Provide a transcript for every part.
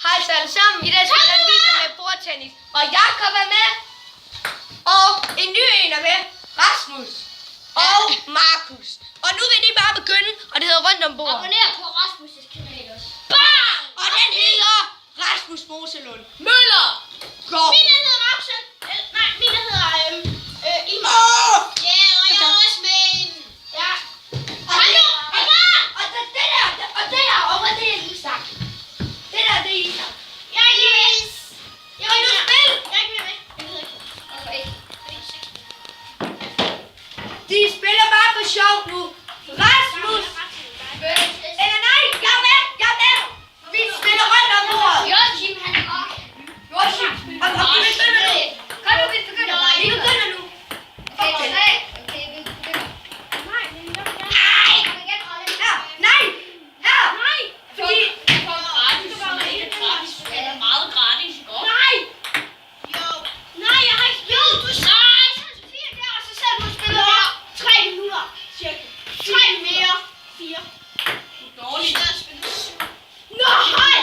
Hej så alle sammen. I dag skal jeg lave en video med bordtennis. Og Jakob er med. Og en ny en er med. Rasmus. Og Markus. Og nu vil de bare begynde. Og det hedder rundt om bordet. Abonner på Rasmus' kanal også. Bang! Og den hedder Rasmus Moselund Møller. Gård. Min hedder Markusen. Nej, min hedder Iman. Ja, og jeg er også med i den. Ja. Hallo! Og det der, og det der, og det er Isak. Det der, det er Isak. Jeg er ikke med. Jeg vil nu spille. Jeg er ikke med. Jeg ved ikke. Okay. De spiller bare for sjov nu. Rasmus. Eller nej, jeg er med. Jeg er med. Vi spiller rundt om bordet. Joachim, han er også. Joachim. Og vi begynder nu. Kom nu, vi begynder. Vi begynder nu. Okay, okay, vi begynder. Nej, men jeg vil gerne. Nej. Her. Nej. Her. Nej. Fordi... For gratis. Gratis. Det er meget gratis. Nej. Jo. Nej, jeg har ikke. Jo, du sagde. Så 4 der, og så sad du og spillede her. 3 minutter. Cirka. 3 mere. 4. Dårligt. Nej.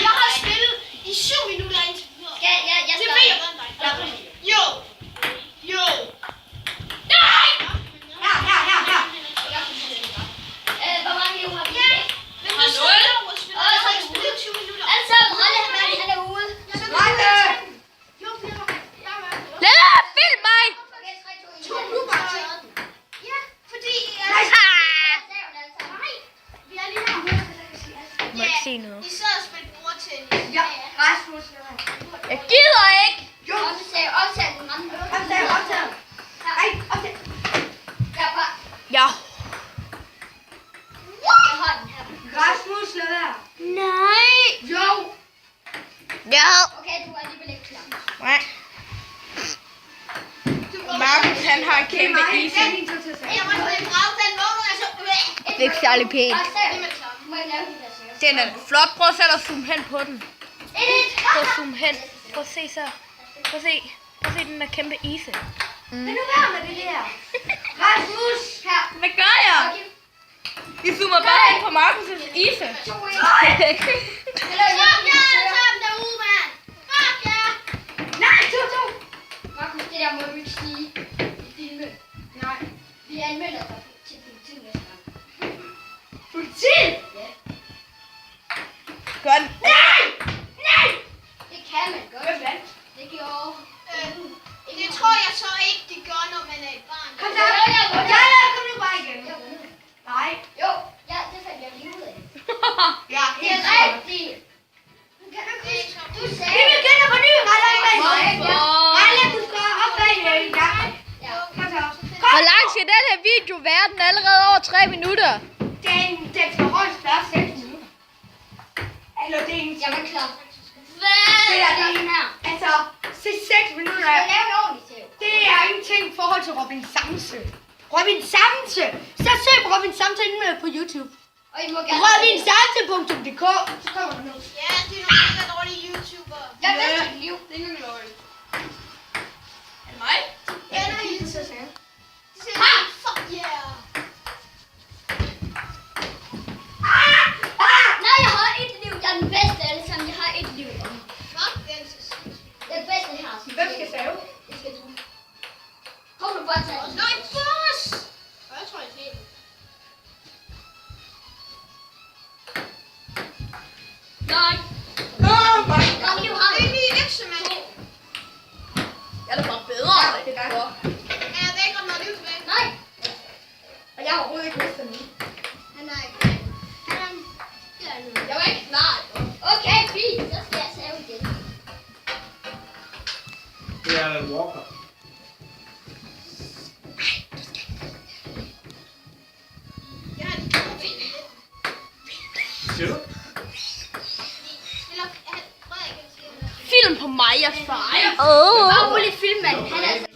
Jeg har spillet i 7 minutter indtil videre. Ja, jeg det ved jeg godt dig. Jo. Jo. Nej. Her. Hvor mange liv har vi? Ja. Men du spiller. Og så har jeg spillet 20 minutter. Alle sammen, han er ude. Rette. Jo, jeg er med. Lad være, film mig! Ja, fordi... Nej. Nej, vi er lige her. Må ikke sige noget. I sad og spillede bordtennis. Ja, Rasmus. Jeg gider ikke! Jo. Optag den anden. Optag. Ej, optag. Ja. Jeg har den her. Rasmus, lad være. Nej. Jo. Ja. Okay, du er alligevel ikke klar. Nej. Markus, han har en kæmpe ise. Jeg må ikke grave den vågner, og så... Det er ikke særlig pænt. Må jeg lave de der sager? Den er flot. Prøv selv at zoome hen på den. Prøv at zoome hen. Prøv at se så. Prøv at se den der kæmpe ise. Lad nu være med det der. Rasmus. Her. Hvad gør jeg? Vi zoomer bare hen på Markus' ise. Eller fuck jer alle sammen derude, mand! Fuck jer! Nej, 2. Markus, det der må du ikke sige i filmen. Nej. Vi anmelder dig til politiet næste gang. Politiet? Ja. Godt. Nej. Det kan man godt. Hvem vandt? Det gjorde... det tror jeg så ikke, det gør, når man er et barn. Kom så. Ja, kom nu bare igen. Nej. Jo, ja, det fandt jeg lige ud af. Ja, Det er rigtigt. Du sagde... Vi begynder på ny. Nej. Rejle, du skal op bag ja. Ja. Kom så. Hvor lang skal den her video være? Den er allerede over 3 minutter. Den skal højst være 6 minutter. Eller det er en Jeg var klar. Det der, det er den her. altså, 6 minutter. Jeg laver en ordentlig tæv. Det er ingenting i forhold til Robin Samse. Robin Samse. Så søg på Robin Samse inde på YouTube. Og I må gerne... RobinSamse.dk. Så kommer der nu. Ja, det er nogle mega dårlige YouTubere. Jeg Ja. vidste dit liv. Det er ikke løgn. Er det mig? Ja, det er helt så sagde. Ha! Fuck yeah. Nej, jeg har et liv. Jeg er den bedste af alle sammen. Jeg har et liv. Fuck den så Den bedste her. Hvem skal save? Det skal du. Kom du bare tage den. nej, boss! Jeg tror, jeg ser den. Nej. Oh my Hvor mange liv har Det du? er lige lektie, mand. Jeg er da bare bedre. det er godt. Er jeg væk om noget liv tilbage? Nej. Og jeg har overhovedet ikke lyst til nu. Han er ikke. Han er... Det er nu. Jeg var ikke klar. Okay, fint. Så skal jeg save igen. Det er en walker. Jeg har lige fået ben. Siger du? Eller... Prøv at ikke at sige noget. Film på mig, jeg fejrer. Bare rolig film, mand. Han er altså...